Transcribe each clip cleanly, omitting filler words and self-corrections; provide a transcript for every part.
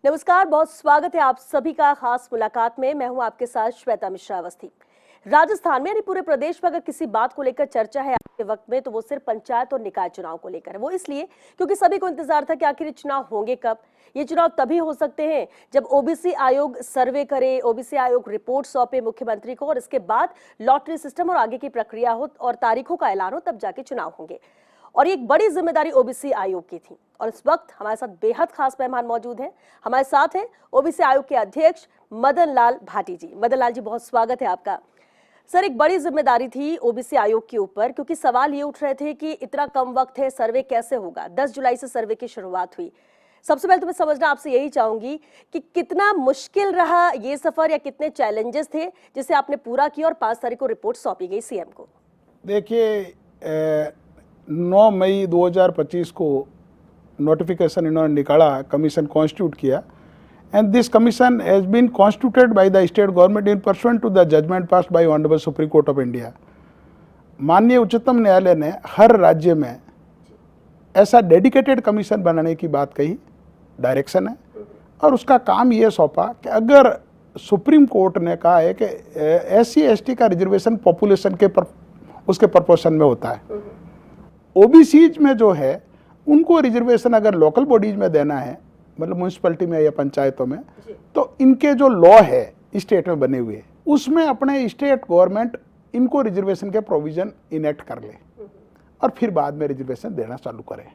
नमस्कार, बहुत स्वागत है आप सभी का खास मुलाकात में। मैं हूं आपके साथ श्वेता मिश्रा अवस्थी। राजस्थान में यानी पूरे प्रदेश में अगर किसी बात को लेकर चर्चा है आज के वक्त में तो वो सिर्फ पंचायत और निकाय चुनाव को लेकर है। वो इसलिए क्योंकि सभी को इंतजार था कि आखिर ये चुनाव होंगे कब। ये चुनाव तभी हो सकते हैं जब ओबीसी आयोग सर्वे करे, ओबीसी आयोग रिपोर्ट सौंपे मुख्यमंत्री को और इसके बाद लॉटरी सिस्टम और आगे की प्रक्रिया हो और तारीखों का ऐलान हो, तब जाके चुनाव होंगे। और एक बड़ी जिम्मेदारी ओबीसी आयोग की थी और इस वक्त हमारे साथ बेहद खास मेहमान मौजूद हैं। हमारे साथ हैं ओबीसी आयोग के अध्यक्ष मदन लाल भाटी जी। मदन लाल जी, बहुत स्वागत है आपका। सर, एक बड़ी जिम्मेदारी थी ओबीसी आयोग के ऊपर क्योंकि सवाल ये उठ रहे थे कि इतना कम वक्त है, सर्वे कैसे होगा। 10 जुलाई से सर्वे की शुरुआत हुई। सबसे पहले तो मैं समझना आपसे यही चाहूंगी कि कितना मुश्किल रहा ये सफर या कितने चैलेंजेस थे जिसे आपने पूरा किया और 5 तारीख को रिपोर्ट सौंपी गई सीएम को। देखिए, 9 मई 2025 को नोटिफिकेशन इन्होंने निकाला, कमीशन कॉन्स्टिट्यूट किया and this commission has been constituted by the state government in pursuant to the judgment passed by honourable supreme court of India. माननीय उच्चतम न्यायालय ने हर राज्य में ऐसा डेडिकेटेड कमीशन बनाने की बात कही, डायरेक्शन है, और उसका काम ये सौंपा कि अगर सुप्रीम कोर्ट ने कहा है कि SC/ST का रिजर्वेशन पॉपुलेशन के उसके प्रपोर्शन में होता है, ओबीसीज में जो है उनको रिजर्वेशन अगर लोकल बॉडीज में देना है, मतलब म्यूनसिपैलिटी में या पंचायतों में, तो इनके जो लॉ है स्टेट में बने हुए उसमें अपने स्टेट गवर्नमेंट इनको रिजर्वेशन के प्रोविजन इनेक्ट कर ले और फिर बाद में रिजर्वेशन देना चालू करे।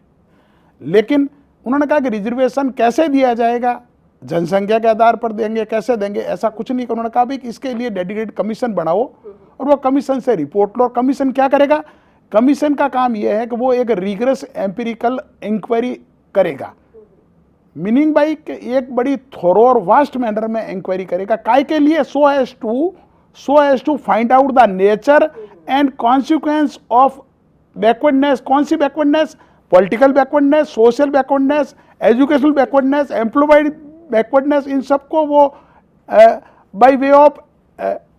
लेकिन उन्होंने कहा कि रिजर्वेशन कैसे दिया जाएगा, जनसंख्या के आधार पर देंगे, कैसे देंगे, ऐसा कुछ नहीं। उन्होंने कहा भाई इसके लिए डेडिकेटेड कमीशन बनाओ और वो कमीशन से रिपोर्ट लो। कमीशन क्या करेगा? कमीशन का काम यह है कि वो एक रिगरस एम्पिरिकल इंक्वायरी करेगा, मीनिंग बाई एक बड़ी थोरो और वास्ट मैनर में इंक्वायरी करेगा। काय के लिए? So as to find out the nature and consequence of backwardness. कौन सी backwardness? Political backwardness, social backwardness, educational backwardness, employed backwardness. इन सबको वो by way of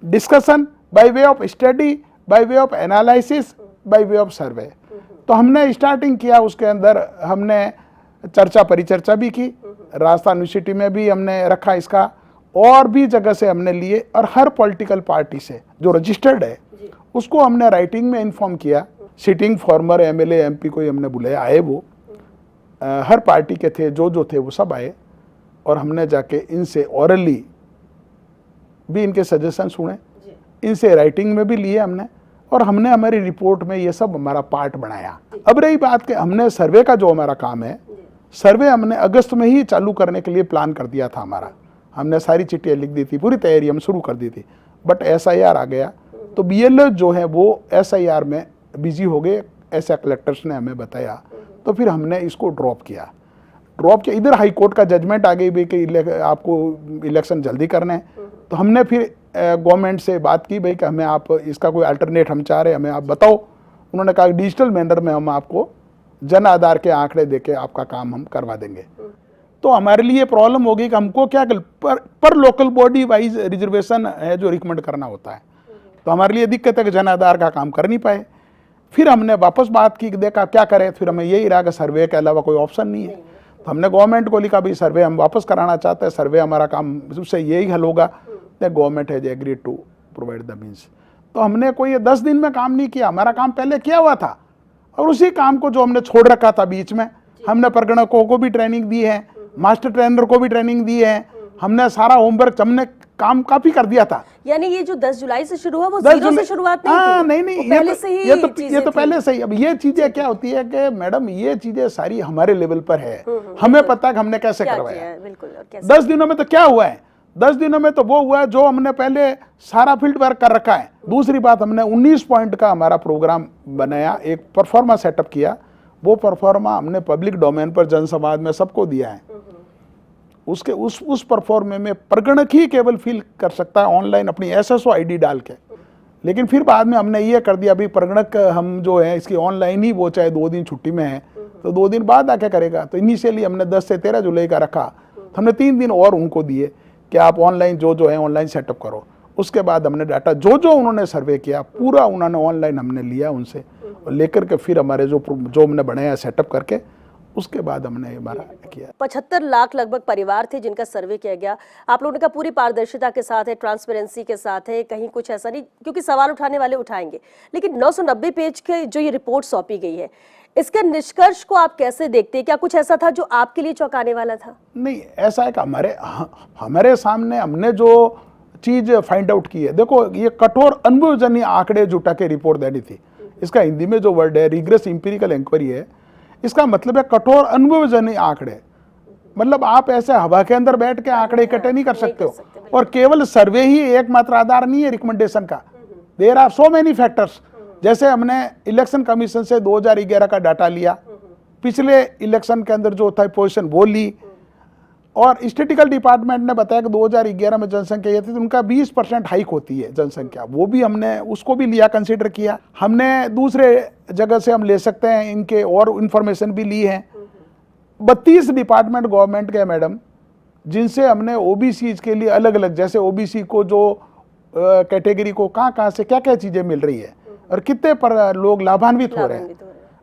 discussion, by way of study, by way of analysis, by way of survey. तो हमने starting किया, उसके अंदर हमने चर्चा परिचर्चा भी की, राजस्थान यूनिवर्सिटी में भी हमने रखा इसका, और भी जगह से हमने लिए, और हर पॉलिटिकल पार्टी से जो रजिस्टर्ड है उसको हमने राइटिंग में इन्फॉर्म किया। सिटिंग फॉर्मर MLA MP को हमने बुलाया, आए वो हर पार्टी के थे, जो थे वो सब आए, और हमने जाके इनसे ओरली भी इनके सजेशन सुने, इनसे राइटिंग में भी लिए हमने, और हमने हमारी रिपोर्ट में ये सब हमारा पार्ट बनाया। अब रही बात कि हमने सर्वे का जो हमारा काम है, सर्वे हमने अगस्त में ही चालू करने के लिए प्लान कर दिया था हमारा। हमने सारी चिट्ठियाँ लिख दी थी, पूरी तैयारी हम शुरू कर दी थी, बट SIR आ गया तो BLO जो है वो SIR में बिजी हो गए, ऐसा कलेक्टर्स ने हमें बताया। तो फिर हमने इसको ड्रॉप किया। इधर हाई कोर्ट का जजमेंट आ गई भाई कि आपको इलेक्शन जल्दी करने हैं। तो हमने फिर गवर्नमेंट से बात की भाई कि हमें आप इसका कोई अल्टरनेट हम चाह रहे हैं, हमें आप बताओ। उन्होंने कहा डिजिटल मैनर में हम आपको जन आधार के आंकड़े देके आपका काम हम करवा देंगे। तो हमारे लिए प्रॉब्लम होगी कि हमको क्या पर लोकल बॉडी वाइज रिजर्वेशन है जो रिकमेंड करना होता है। तो हमारे लिए दिक्कत है कि जन आधार का काम कर नहीं पाए। फिर हमने वापस बात की कि देखा क्या करें। फिर हमें यही रहा कि सर्वे के अलावा कोई ऑप्शन नहीं है। तो हमने गवर्नमेंट को लिखा भाई सर्वे हम वापस कराना चाहते हैं, सर्वे हमारा काम उससे यही हल होगा। Government has agreed to provide the means. तो हमने कोई 10 दिन में काम नहीं किया, हमारा काम पहले किया हुआ था, और उसी काम को जो हमने छोड़ रखा था बीच में, हमने परगणकों को भी ट्रेनिंग दी है, मास्टर ट्रेनर को भी ट्रेनिंग दी है, हमने सारा होमवर्क, हमने काम काफी कर दिया था। यानी ये जो 10 जुलाई से शुरू हुआ वो जीरो से शुरुआत नहीं थी? नहीं, पहले से ही ये तो पहले से ही। अब ये चीजें क्या होती है कि मैडम ये चीजें सारी हमारे लेवल पर है, हमें पता है कि हमने कैसे करवाया। 10 दिनों में तो क्या हुआ है? 10 दिनों में तो वो हुआ जो हमने पहले सारा फील्ड वर्क कर रखा है। दूसरी बात, हमने 19 पॉइंट का हमारा प्रोग्राम बनाया, एक परफॉर्मा सेटअप किया। वो परफॉर्मा हमने पब्लिक डोमेन पर जनसंवाद में सबको दिया है। उसके उस परफॉर्मे में प्रगणक ही केवल फिल कर सकता है ऑनलाइन अपनी SSO ID डाल के। लेकिन फिर बाद में हमने ये कर दिया, अभी प्रगणक हम जो है इसकी ऑनलाइन ही, वो चाहे 2 दिन छुट्टी में है तो 2 दिन बाद आके करेगा। तो इनिशियली हमने 10 से 13 जुलाई का रखा, तो हमने 3 दिन और उनको दिए कि आप ऑनलाइन जो है ऑनलाइन सेटअप करो। उसके बाद हमने डाटा जो उन्होंने सर्वे किया पूरा उन्होंने ऑनलाइन हमने लिया उनसे, और लेकर के फिर हमारे जो हमने बनाया सेटअप करके, उसके बाद हमने हमारा किया। 75 लाख लगभग परिवार थे जिनका सर्वे किया गया। आप लोगों ने कहा पूरी पारदर्शिता के साथ है, ट्रांसपेरेंसी के साथ है, कहीं कुछ ऐसा नहीं, क्योंकि सवाल उठाने वाले उठाएंगे। लेकिन 990 पेज के जो ये रिपोर्ट सौंपी गई है, इसके निष्कर्ष को आप कैसे देखते हैं? क्या कुछ ऐसा था जो आपके लिए चौंकाने वाला था? नहीं, ऐसा है कि हमारे सामने हमने जो चीज फाइंड आउट की है, देखो ये कठोर अनुभवजन्य आंकड़े जुटा के रिपोर्ट देनी थी। इसका हिंदी में जो वर्ड है रिग्रेस इंपीरिकल इंक्वायरी है, इसका मतलब है कठोर अनुभवजन्य आंकड़े। मतलब आप ऐसे हवा के अंदर बैठ के आंकड़े इकट्ठे नहीं कर सकते हो, और केवल सर्वे ही एकमात्र आधार नहीं है रिकमेंडेशन का। There are so many factors. जैसे हमने इलेक्शन कमीशन से 2011 का डाटा लिया, पिछले इलेक्शन के अंदर जो था पोजीशन वो ली, और स्टैटिस्टिकल डिपार्टमेंट ने बताया कि 2011 में जनसंख्या ये थी, तो उनका 20% हाइक होती है जनसंख्या, वो भी हमने उसको भी लिया, कंसीडर किया। हमने दूसरे जगह से हम ले सकते हैं, इनके और इंफॉर्मेशन भी ली है। 32 डिपार्टमेंट गवर्नमेंट के मैडम, जिनसे हमने ओबीसी के लिए अलग अलग, जैसे ओबीसी को जो कैटेगरी को कहाँ से क्या क्या चीजें मिल रही है और कितने पर लोग लाभान्वित हो रहे हैं।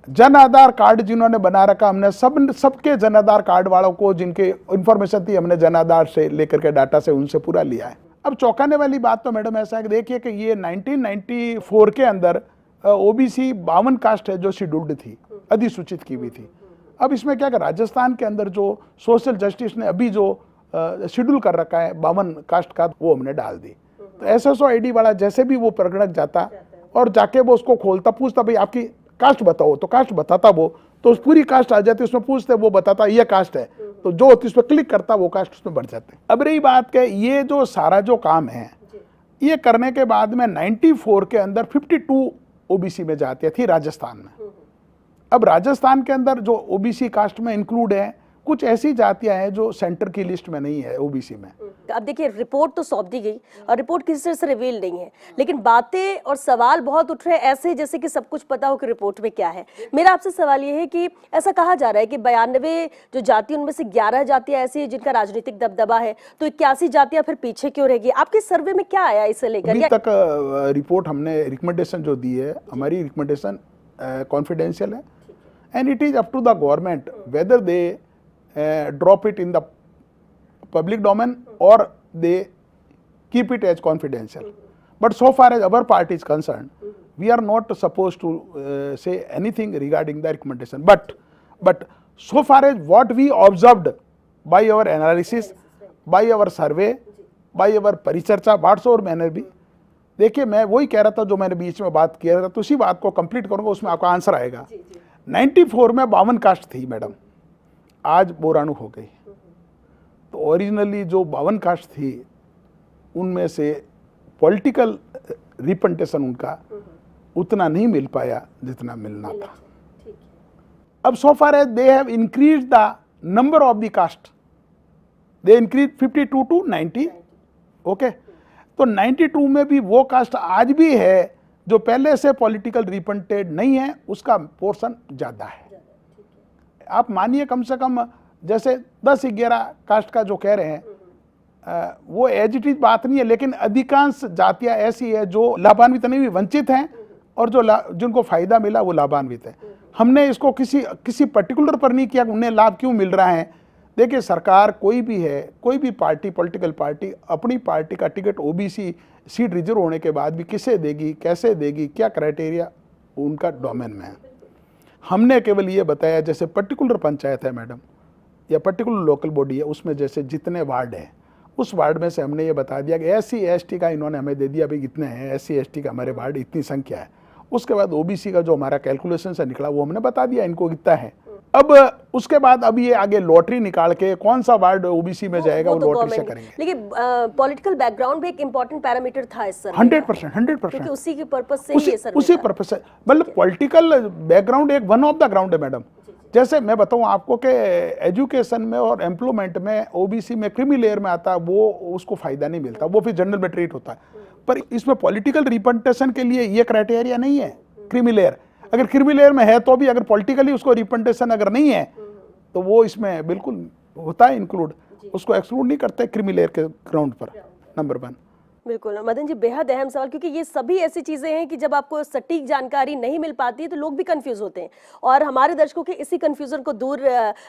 जन आधार कार्ड जिन्होंने बना रखा, हमने सबके जन आधार कार्ड वालों को जिनके इंफॉर्मेशन थी, हमने जन आधार से लेकर के डाटा से उनसे पूरा लिया है। अब चौंकाने वाली बात तो मैडम ऐसा है कि देखिए कि ये 1994 के अंदर ओबीसी 52 कास्ट है जो शेड्यूल्ड थी, अधिसूचित की हुई थी। अब इसमें क्या, राजस्थान के अंदर जो सोशल जस्टिस ने अभी जो शेड्यूल कर रखा है 52 कास्ट का, वो हमने डाल दी। तो एसएसओ आईडी वाला जैसे भी वो प्रगणक जाता और जाके वो उसको खोलता, पूछता भाई आपकी कास्ट बताओ, तो कास्ट बताता वो, तो उस पूरी कास्ट आ जाती, उसमें पूछते वो बताता ये कास्ट है, तो जो होती उस पर क्लिक करता वो कास्ट उसमें बढ़ जाते। अब रही बात के ये जो सारा जो काम है, ये करने के बाद में 94 के अंदर 52 ओबीसी में जाती थी राजस्थान में। अब राजस्थान के अंदर जो ओबीसी कास्ट में इंक्लूड है, कुछ ऐसी जातियां हैं जो सेंटर की लिस्ट में नहीं है ओबीसी में। अब देखिए, रिपोर्ट तो सौंप दी गई और रिपोर्ट किसी तरह से रिवील नहीं है, लेकिन बातें और सवाल बहुत उठ रहे हैं ऐसे जैसे कि सब कुछ पता हो कि रिपोर्ट में क्या है। मेरा आपसे सवाल ये है कि ऐसा कहा जा रहा है कि 92 जो जाति, उनमें से 11 जातियां ऐसी है जिनका राजनीतिक दबदबा है, तो 81 जातियां फिर पीछे क्यों रहेगी? आपके सर्वे में क्या आया इसे लेकर? अभी तक रिपोर्ट हमने रिकमेंडेशन जो दी है, हमारी रिकमेंडेशन कॉन्फिडेंशियल है, and it is up to the government whether they drop it in the public domain or they keep it as confidential. But so far as our party is concerned, we are not supposed to say anything regarding the recommendation. But so far as what we observed by our analysis, by our survey, by our परिचर्चा, whatsoever manner भी, देखिए मैं वही कह रहा था जो मैंने बीच में बात किया था, तो उसी बात को कंप्लीट करूंगा, उसमें आपका आंसर आएगा। 94 में 52 कास्ट थी मैडम, आज 92 हो गई। तो ओरिजिनली जो 52 कास्ट थी, उनमें से पॉलिटिकल रिप्रेजेंटेशन उनका उतना नहीं मिल पाया जितना मिलना था। अब so far as they have increase the number of the caste, they increase 52 to 90। Okay, तो 92 में भी वो कास्ट आज भी है जो पहले से पॉलिटिकल रिप्रेजेंटेड नहीं है, उसका पोर्शन ज्यादा है। आप मानिए कम से कम जैसे 10-11 कास्ट का जो कह रहे हैं, वो एज इट इज बात नहीं है, लेकिन अधिकांश जातियां ऐसी है जो लाभान्वित नहीं हुई, वंचित हैं, और जो जिनको फायदा मिला वो लाभान्वित है। हमने इसको किसी पर्टिकुलर पर नहीं किया उन्हें लाभ क्यों मिल रहा है। देखिए, सरकार कोई भी है, कोई भी पार्टी, पॉलिटिकल पार्टी अपनी पार्टी का टिकट ओबीसी सीट रिजर्व होने के बाद भी किसे देगी, कैसे देगी, क्या क्राइटेरिया, उनका डोमेन में है। हमने केवल ये बताया जैसे पर्टिकुलर पंचायत है मैडम, या पर्टिकुलर लोकल बॉडी है, उसमें जैसे जितने वार्ड हैं, उस वार्ड में से हमने ये बता दिया कि SC/ST का इन्होंने हमें दे दिया भाई कितने हैं, SC/ST का हमारे वार्ड इतनी संख्या है। उसके बाद ओबीसी का जो हमारा कैलकुलेशन से निकला वो हमने बता दिया इनको कितना है। अब उसके बाद अब ये आगे लॉटरी निकाल के कौन सा वार्ड ओबीसी में जाएगा वो लॉटरी से करेंगे। लेकिन पॉलिटिकल बैकग्राउंड भी एक इंपॉर्टेंट पैरामीटर था इस सर्वे। 100%। उसी के पर्पस से ये सर्वे उसी पर्पस से, मतलब पॉलिटिकल बैकग्राउंड एक वन ऑफ द ग्राउंड है मैडम। जैसे मैं बताऊं आपको कि एजुकेशन में और एम्प्लॉयमेंट में ओबीसी में क्रीमी लेयर में आता है, वो उसको फायदा नहीं मिलता, वो फिर जनरल में ट्रीट होता है। पर इसमें पॉलिटिकल रिप्रेजेंटेशन के लिए ये क्राइटेरिया नहीं है क्रीमी लेयर। अगर क्रीमी लेयर में है तो भी अगर पॉलिटिकली उसको रिप्रेजेंटेशन अगर नहीं है तो वो इसमें बिल्कुल होता है इंक्लूड, उसको एक्सक्लूड नहीं करते क्रीमी लेयर के ग्राउंड पर। नंबर 1। बिल्कुल मदन जी, बेहद अहम सवाल, क्योंकि ये सभी ऐसी चीजें हैं कि जब आपको सटीक जानकारी नहीं मिल पाती है तो लोग भी कंफ्यूज होते हैं, और हमारे दर्शकों के इसी कंफ्यूजन को दूर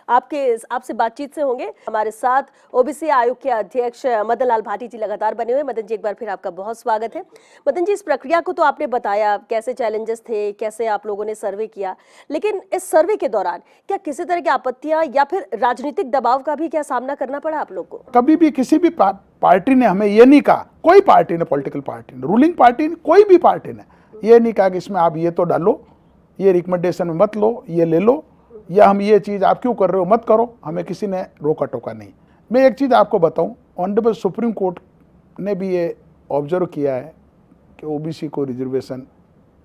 आपसे बातचीत से होंगे। हमारे साथ ओबीसी आयोग के अध्यक्ष मदन लाल भाटी जी लगातार बने हुए। मदन जी, एक बार फिर आपका बहुत स्वागत है। मदन जी, इस प्रक्रिया को तो आपने बताया, कैसे चैलेंजेस थे, कैसे आप लोगों ने सर्वे किया, लेकिन इस सर्वे के दौरान क्या किसी तरह की आपत्तियां या फिर राजनीतिक दबाव का भी क्या सामना करना पड़ा आप लोग को? कभी भी किसी भी पार्टी ने हमें ये नहीं कहा, कोई पार्टी ने, पॉलिटिकल पार्टी ने, रूलिंग पार्टी ने, कोई भी पार्टी ने ये नहीं कहा कि इसमें आप ये तो डालो, ये रिकमेंडेशन में मत लो, ये ले लो, या हम ये चीज़ आप क्यों कर रहे हो मत करो। हमें किसी ने रोका टोका नहीं। मैं एक चीज़ आपको बताऊं, ऑनरेबल सुप्रीम कोर्ट ने भी ये ऑब्जर्व किया है कि ओबीसी को रिजर्वेशन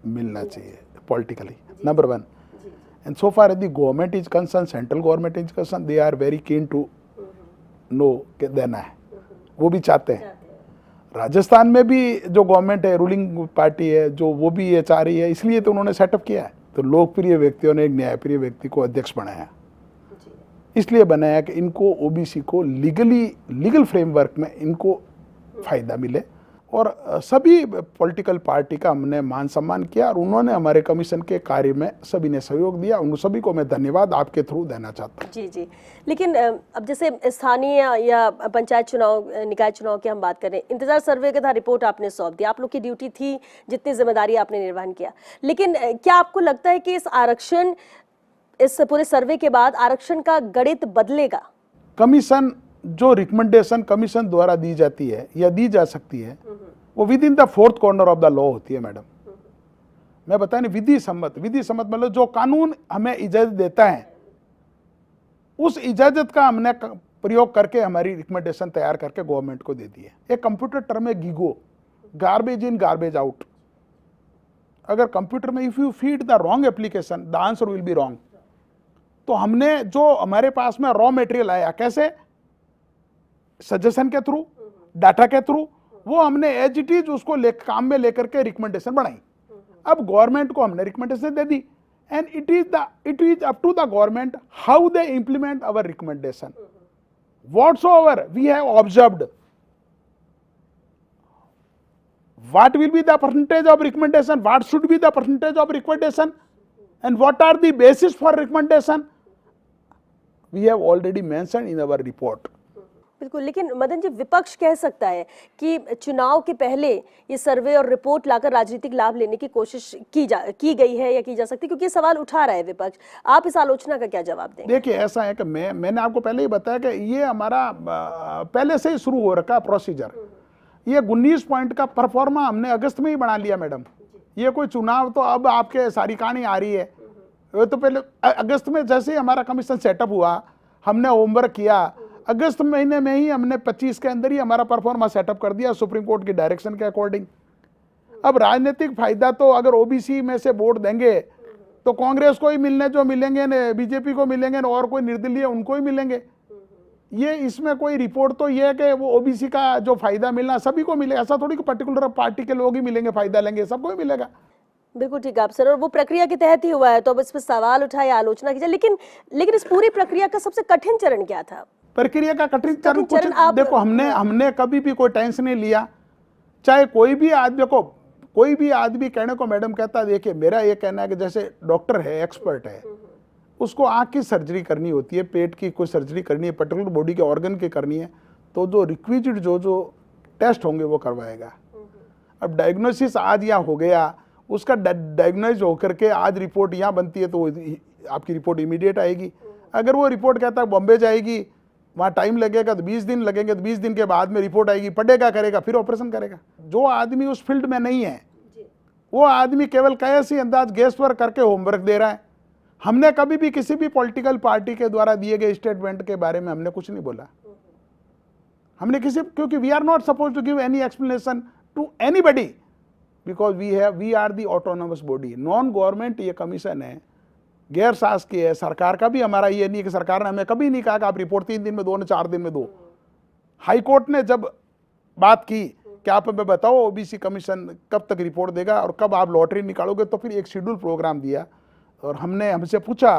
मिलना चाहिए politically, number 1। And so far the government is concern, central government is concern, they are very keen to know कि देना है, वो भी चाहते हैं। राजस्थान में भी जो गवर्नमेंट है, रूलिंग पार्टी है, जो वो भी ये चाह रही है, इसलिए तो उन्होंने सेटअप किया है। तो लोकप्रिय व्यक्तियों ने एक न्यायप्रिय व्यक्ति को अध्यक्ष बनाया, इसलिए बनाया कि इनको ओबीसी को लीगल फ्रेमवर्क में इनको फायदा मिले। और सभी पॉलिटिकल पार्टी का हमने मान सम्मान किया और उन्होंने हमारे कमीशन के कार्य में सभी ने सहयोग दिया। उन सभी को मैं धन्यवाद आपके थ्रू देना चाहता हूँ। जी जी, लेकिन अब जैसे स्थानीय या पंचायत चुनाव, निकाय चुनाव की हम बात करें, इंतजार सर्वे के था, रिपोर्ट आपने सौंप दी, आप लोग की ड्यूटी थी, जितनी जिम्मेदारी आपने निर्वहन किया, लेकिन क्या आपको लगता है कि इस पूरे सर्वे के बाद आरक्षण का गणित बदलेगा? कमीशन जो रिकमेंडेशन कमीशन द्वारा दी जाती है या दी जा सकती है, वो with in the 4th corner of the law होती है मैडम। मैं बताया ना, विधि सम्मत मतलब जो कानून हमें इजाजत देता है, उस इजाजत का हमने प्रयोग करके हमारी रिकमेंडेशन तैयार करके गवर्नमेंट को दे दी है। एक कंप्यूटर टर्म है GIGO, garbage in garbage out. अगर कंप्यूटर में if you feed the wrong application the answer will be wrong. तो हमने जो हमारे पास में रॉ मटेरियल आया, कैसे, सजेशन के थ्रू, डाटा के थ्रू, वो हमने एज इट इज उसको काम में लेकर के रिकमेंडेशन बनाई। अब गवर्नमेंट को हमने रिकमेंडेशन दे दी, and it is up to the government how they implement our recommendation. Whatsoever we have observed, what will be the percentage of recommendation, what should be the percentage of recommendation, and what are the basis for recommendation, we have already mentioned in our report. बिल्कुल, लेकिन मदन जी, विपक्ष कह सकता है कि चुनाव के पहले ये सर्वे और रिपोर्ट लाकर राजनीतिक लाभ लेने की कोशिश की गई है या की जा सकती है, क्योंकि ये सवाल उठा रहा है विपक्ष। आप इस आलोचना का क्या जवाब देंगे? देखिए, ऐसा है कि मैंने आपको पहले ही बताया कि ये हमारा पहले से ही शुरू हो रखा प्रोसीजर। ये 19 पॉइंट का परफॉर्मा हमने अगस्त में ही बना लिया मैडम। ये कोई चुनाव तो अब आपके सारी कहानी आ रही है, वो तो पहले अगस्त में जैसे ही हमारा कमीशन सेटअप हुआ, हमने होमवर्क किया, अगस्त महीने में ही हमने 25 के अंदर ही हमारा परफॉर्मा सेटअप कर दिया सुप्रीम कोर्ट की डायरेक्शन के अकॉर्डिंग। अब राजनीतिक फायदा तो अगर ओबीसी में से वोट देंगे तो कांग्रेस को ही मिलने जो मिलेंगे न बीजेपी को मिलेंगे न और कोई निर्दलीय उनको ही मिलेंगे। ये इसमें कोई रिपोर्ट तो ये है कि वो ओबीसी का जो फायदा मिलना सभी को मिलेगा, ऐसा थोड़ी कि पर्टिकुलर पार्टी के लोग ही मिलेंगे, फायदा लेंगे, सबको ही मिलेगा। बिल्कुल ठीक है आप सर, और वो प्रक्रिया के तहत ही हुआ है, तो अब इस पर सवाल उठाए, आलोचना की जाए, लेकिन इस पूरी प्रक्रिया का सबसे कठिन चरण क्या था? प्रक्रिया का कठिन चरण कुछ देखो, हमने कभी भी कोई टेंशन नहीं लिया। चाहे कोई भी आदमी कहने को मैडम कहता है, देखिए मेरा ये कहना है कि जैसे डॉक्टर है, एक्सपर्ट है, उसको आँख की सर्जरी करनी होती है, पेट की कोई सर्जरी करनी है, पर्टिकुलर बॉडी के ऑर्गन की करनी है, तो जो रिक्विजिट जो टेस्ट होंगे वो करवाएगा। अब डायग्नोसिस आज यहाँ हो गया, उसका डायग्नोज होकर के आज रिपोर्ट यहाँ बनती है तो आपकी रिपोर्ट इमीडिएट आएगी। अगर वो रिपोर्ट कहता है बॉम्बे जाएगी, वहाँ टाइम लगेगा तो 20 दिन लगेंगे, तो 20 दिन के बाद में रिपोर्ट आएगी, पढ़ेगा, करेगा, फिर ऑपरेशन करेगा। जो आदमी उस फील्ड में नहीं है, वो आदमी केवल कैसे अंदाज गेस्ट वर्क करके होमवर्क दे रहा है। हमने कभी भी किसी भी पॉलिटिकल पार्टी के द्वारा दिए गए स्टेटमेंट के बारे में हमने कुछ नहीं बोला। हमने क्योंकि we are not suppose to give any explanation to anybody, because we are the autonomous body, non government ये कमीशन है, गैर शासकीय है। सरकार का भी हमारा ये नहीं कि सरकार ने हमें कभी नहीं कहा कि आप रिपोर्ट 3 दिन में दो, 4 दिन में दो। हाई कोर्ट ने जब बात की कि आप हमें बताओ ओबीसी कमीशन कब तक रिपोर्ट देगा और कब आप लॉटरी निकालोगे, तो फिर एक शेड्यूल प्रोग्राम दिया और हमसे पूछा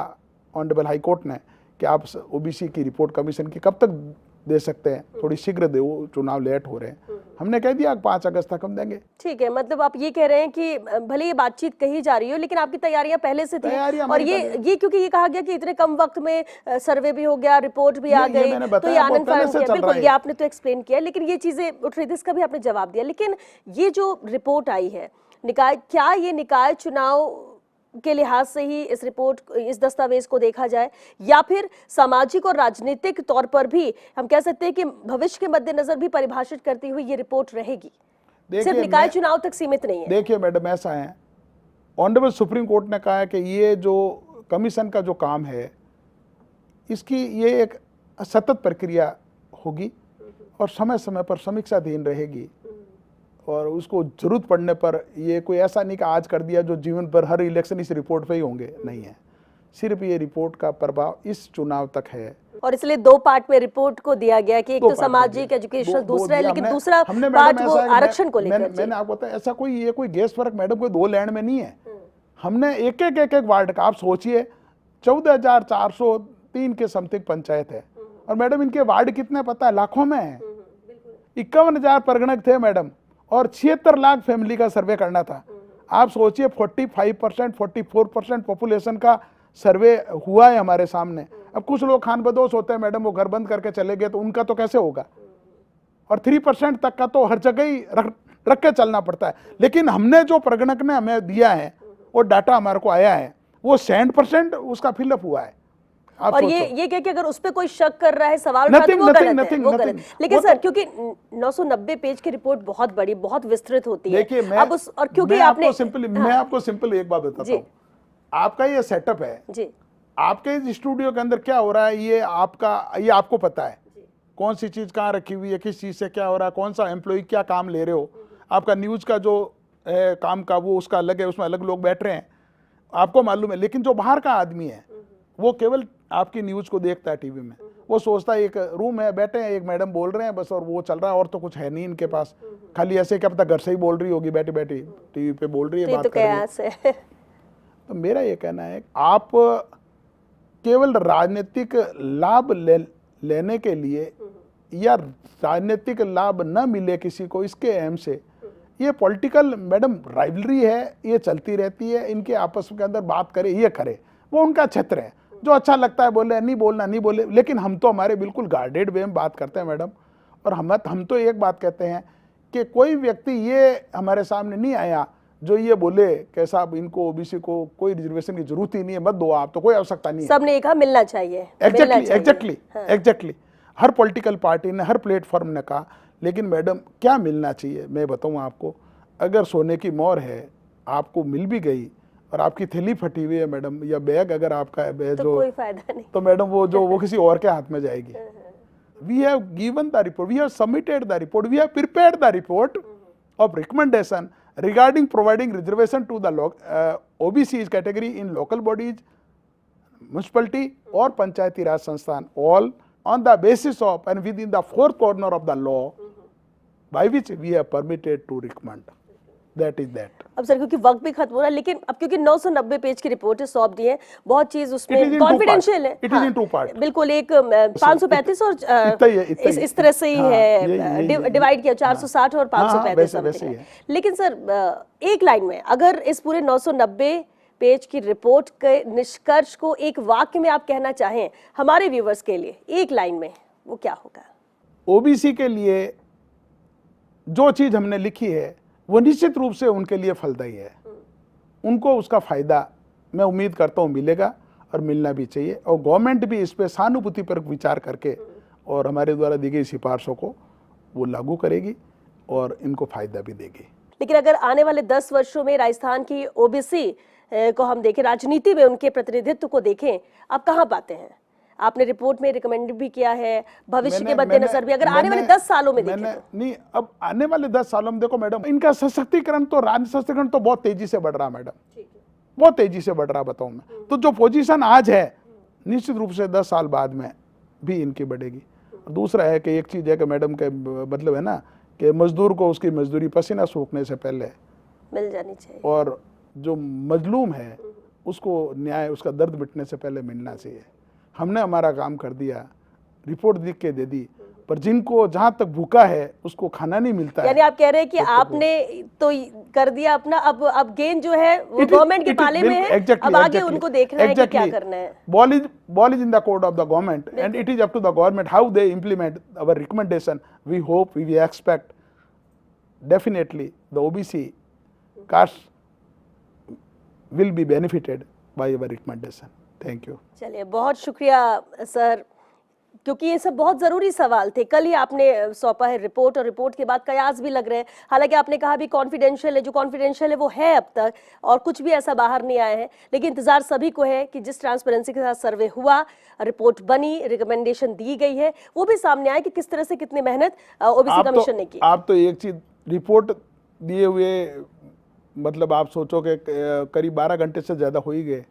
ऑनरेबल हाई कोर्ट ने कि आप ओबीसी की रिपोर्ट कमीशन की कब तक दे सकते हैं, थोड़ी शीघ्र दे, वो चुनाव लेट हो रहे हैं। हमने कह दिया 5 अगस्त तक हम देंगे। ठीक है, मतलब आप ये कह रहे हैं कि भले ये बातचीत कही जा रही हो लेकिन आपकी तैयारियां पहले से थी, और ये क्योंकि ये कहा गया कि इतने कम वक्त में सर्वे भी हो गया, रिपोर्ट भी आ गई, तो ये आनंद फानंद किया। बिल्कुल, ये आपने तो एक्सप्लेन किया, लेकिन ये चीजें उठ रही थी, इसका भी आपने जवाब दिया। लेकिन ये जो रिपोर्ट आई है निकाय, क्या ये निकाय चुनाव के लिहाज से ही इस रिपोर्ट, इस दस्तावेज को देखा जाए, या फिर सामाजिक और राजनीतिक तौर पर भी हम कह सकते हैं कि भविष्य के मद्देनजर भी परिभाषित करती हुई ये रिपोर्ट रहेगी, सिर्फ निकाय चुनाव तक सीमित नहीं है? देखिए मैडम, ऐसा है, ऑनरेबल सुप्रीम कोर्ट ने कहा है कि ये जो कमीशन का जो काम है, इसकी ये एक सतत प्रक्रिया होगी और समय समय पर समीक्षाधीन रहेगी, और उसको जरूरत पड़ने पर ये कोई ऐसा नहीं कि आज कर दिया जो जीवन भर हर इलेक्शन इस रिपोर्ट पे ही होंगे, नहीं है। सिर्फ ये रिपोर्ट का प्रभाव इस चुनाव तक है, और इसलिए 2 पार्ट में रिपोर्ट को दिया गया कि एक तो सामाजिक एजुकेशनल दूसरा है, लेकिन दूसरा पार्ट वो आरक्षण को लेकर। मैंने आपको बताया, ऐसा कोई ये कोई गैस फर्क मैडम कोई 2 लैंड में नहीं है। हमने एक वार्ड का, आप सोचिए 14,403 के समथिंग पंचायत है, और मैडम इनके वार्ड कितने पता है? लाखों में है। 51,000 परगणक थे मैडम, और 76 लाख फैमिली का सर्वे करना था। आप सोचिए 45%, 44% पॉपुलेशन का सर्वे हुआ है हमारे सामने। अब कुछ लोग खान बदोश होते हैं मैडम, वो घर बंद करके चले गए, तो उनका तो कैसे होगा? और 3% तक का तो हर जगह ही रख के चलना पड़ता है। लेकिन हमने जो प्रगणक ने हमें दिया है, वो डाटा हमारे को आया है, वो 100% उसका फिलअप हुआ है। और ये क्या कि अगर उस पे कोई शक कर रहा है, सवाल उठा, तो वो गलत है, वो गलत। लेकिन सर, क्योंकि 990 पेज की रिपोर्ट बहुत बड़ी, बहुत विस्तृत होती है। देखिए मैं, अब उस, और क्योंकि आपने मैं आपको सिंपल एक बात बताता हूँ। आपका ये सेटअप है जी, आपके स्टूडियो के अंदर क्या हो रहा है, ये आपको पता है कौन सी चीज कहाँ रखी हुई है, किस चीज से क्या हो रहा है, कौन सा एम्प्लॉय क्या काम ले रहे हो। आपका न्यूज का जो है काम का, वो उसका अलग है, उसमें अलग लोग बैठ रहे हैं, आपको मालूम है। लेकिन जो बाहर का आदमी है, वो केवल आपकी न्यूज को देखता है टीवी में, वो सोचता है एक रूम है, बैठे हैं, एक मैडम बोल रहे हैं बस, और वो चल रहा है, और तो कुछ है नहीं इनके पास। खाली ऐसे क्या पता घर से ही बोल रही होगी, बैठी बैठी टीवी पे बोल रही है, बात कर रही है। तो मेरा ये कहना है, आप केवल राजनीतिक लाभ लेने के लिए, या राजनीतिक लाभ न मिले किसी को इसके एम से, ये पॉलिटिकल मैडम राइवलरी है, ये चलती रहती है। इनके आपस के अंदर बात करे, ये करे, वो उनका क्षेत्र है, जो अच्छा लगता है बोले, नहीं बोलना नहीं बोले। लेकिन हम तो हमारे बिल्कुल गार्डेड वे में बात करते हैं मैडम। और हम तो एक बात कहते हैं कि कोई व्यक्ति ये हमारे सामने नहीं आया जो ये बोले कि साहब इनको ओबीसी को कोई रिजर्वेशन की जरूरत ही नहीं है, मत दो आप, तो कोई आवश्यकता नहीं है। सबने कहा मिलना चाहिए। एग्जैक्टली हर पॉलिटिकल पार्टी ने, हर प्लेटफॉर्म ने कहा। लेकिन मैडम क्या मिलना चाहिए, मैं बताऊं आपको, अगर सोने की मोहर है, आपको मिल भी गई और आपकी थैली फटी हुई है मैडम, या बैग अगर आपका है, तो कोई फायदा नहीं, तो मैडम वो किसी और के हाथ में जाएगी। We have given the report, we have submitted the report, we have prepared the report of recommendation regarding providing reservation to the OBCs category in local bodies, municipality or panchayati raj sansthan, all on the basis of and within the 4th corner of the law by which we have permitted to recommend. That is that. अब sir क्योंकि वक्त भी खत्म हो रहा है, लेकिन अब क्योंकि 990 पेज की रिपोर्ट है, सौंप दी है, बहुत चीज उसमें कॉन्फिडेंशियल है। इट इज इन 2 पार्ट, बिल्कुल, एक 535 और इस तरह से ही है, डिवाइड किया 460 और 535। लेकिन सर एक लाइन में अगर इस पूरे 990 पेज की रिपोर्ट के निष्कर्ष को एक वाक्य में आप कहना चाहें हमारे व्यूवर्स के लिए, एक लाइन में, वो क्या होगा? ओबीसी के लिए जो चीज हमने लिखी है वो निश्चित रूप से उनके लिए फलदायी है। उनको उसका फायदा मैं उम्मीद करता हूँ मिलेगा, और मिलना भी चाहिए। और गवर्नमेंट भी इस पे सहानुभूति पर विचार करके और हमारे द्वारा दी गई सिफारिशों को वो लागू करेगी और इनको फायदा भी देगी। लेकिन अगर आने वाले 10 वर्षों में राजस्थान की ओबीसी को हम देखें, राजनीति में उनके प्रतिनिधित्व को देखें, आप कहाँ पाते हैं? आपने रिपोर्ट में रिकमेंड भी किया है, भविष्य के मद्देनजर भी, अगर आने वाले 10 सालों में देखें तो? नहीं, अब आने वाले 10 सालों में देखो मैडम, इनका सशक्तिकरण तो, राज्य सशक्तिकरण तो बहुत तेजी से बढ़ रहा है मैडम, बहुत तेजी से बढ़ रहा बताऊं मैं। तो जो पोजीशन आज है, निश्चित रूप से 10 साल बाद में भी इनकी बढ़ेगी। दूसरा है कि एक चीज है कि मैडम के मतलब है ना कि मजदूर को उसकी मजदूरी पसीना सूखने से पहले मिल जानी चाहिए, और जो मजलूम है उसको न्याय, उसका दर्द मिटने से पहले मिलना चाहिए। हमने हमारा काम कर दिया, रिपोर्ट लिख के दे दी, पर जिनको जहां तक भूखा है उसको खाना नहीं मिलता है। यानी आप कह रहे हैं कि आपने तो कर दिया अपना, अब गेंद जो है वो गवर्नमेंट के पाले में है, अब आगे उनको देखना है कि क्या करना है। Ball is in the court of the government, and it is up to the government how they implement our recommendation. We hope, we expect definitely the OBC caste will be benefited by our recommendation. Thank you. चलिए, बहुत शुक्रिया sir, क्योंकि ये सब बहुत जरूरी सवाल थे। कल ही आपने सौंपा है रिपोर्ट, और रिपोर्ट के बाद कयास भी लग रहे हैं। हालांकि आपने कहा भी कॉन्फिडेंशियल है, जो कॉन्फिडेंशियल है वो है अब तक, और कुछ भी ऐसा बाहर नहीं आया है, लेकिन इंतजार सभी को है कि जिस ट्रांसपेरेंसी के साथ सर्वे हुआ, रिपोर्ट बनी, रिकमेंडेशन दी गई है, वो भी सामने आए कि किस तरह से कितनी मेहनत ओबीसी कमीशन ने की। आप तो एक चीज रिपोर्ट दिए हुए, मतलब आप सोचो कि करीब 12 घंटे से ज्यादा हो ही गए।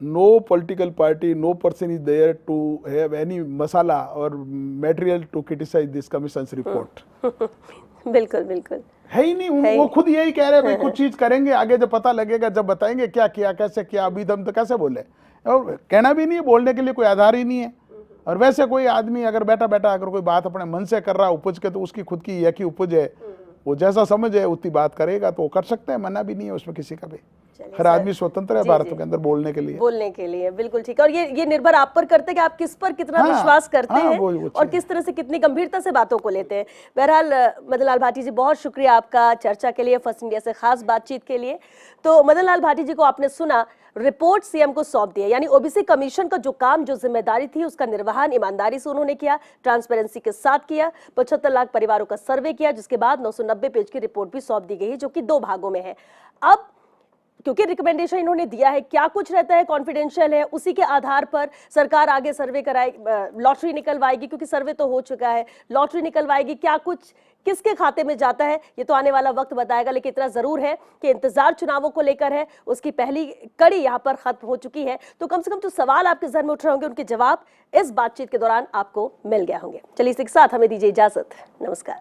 No political party, no person is there to have any masala or material to criticize this commission's report. बिल्कुल बिल्कुल है ही नहीं। वो खुद यही कह रहे हैं, कुछ चीज करेंगे, आगे जब पता लगेगा, जब बताएंगे क्या किया, कैसे किया, अभी हम तो कैसे बोले, और कहना भी नहीं है, बोलने के लिए कोई आधार ही नहीं है। और वैसे कोई आदमी अगर बैठा बैठा अगर कोई बात अपने मन से कर रहा उपज के, तो उसकी खुद की एक ही उपज है, वो जैसा समझ है उतनी बात करेगा, तो वो कर सकते हैं, मना भी नहीं है उसमें किसी का भी। हर आदमी स्वतंत्र है भारत के अंदर बोलने के लिए। बिल्कुल ठीक है। और ये निर्भर आप पर करते हैं कि आप किस पर कितना विश्वास करते हैं और किस तरह से कितनी गंभीरता से बातों को लेते हैं। बहरहाल मदन लाल भाटी जी, बहुत शुक्रिया आपका चर्चा के लिए, फर्स्ट इंडिया से खास बातचीत के लिए। तो मदन लाल भाटी जी को आपने सुना, रिपोर्ट सीएम को सौंप दी है, यानी ओबीसी कमीशन का जो काम, जो जिम्मेदारी थी, उसका निर्वहन ईमानदारी से उन्होंने किया, ट्रांसपेरेंसी के साथ किया। 75 लाख परिवारों का सर्वे किया, जिसके बाद 990 पेज की रिपोर्ट भी सौंप दी गई है, जो कि 2 भागों में है। अब क्योंकि रिकमेंडेशन इन्होंने दिया है, क्या कुछ रहता है कॉन्फिडेंशियल है, उसी के आधार पर सरकार आगे सर्वे कराएगी, लॉटरी निकलवाएगी, क्योंकि सर्वे तो हो चुका है, लॉटरी निकलवाएगी, क्या कुछ किसके खाते में जाता है ये तो आने वाला वक्त बताएगा। लेकिन इतना जरूर है कि इंतजार चुनावों को लेकर है, उसकी पहली कड़ी यहाँ पर खत्म हो चुकी है। तो कम से कम जो सवाल आपके जहन में उठ रहे होंगे, उनके जवाब इस बातचीत के दौरान आपको मिल गए होंगे। चलिए, इसी के साथ हमें दीजिए इजाजत। नमस्कार।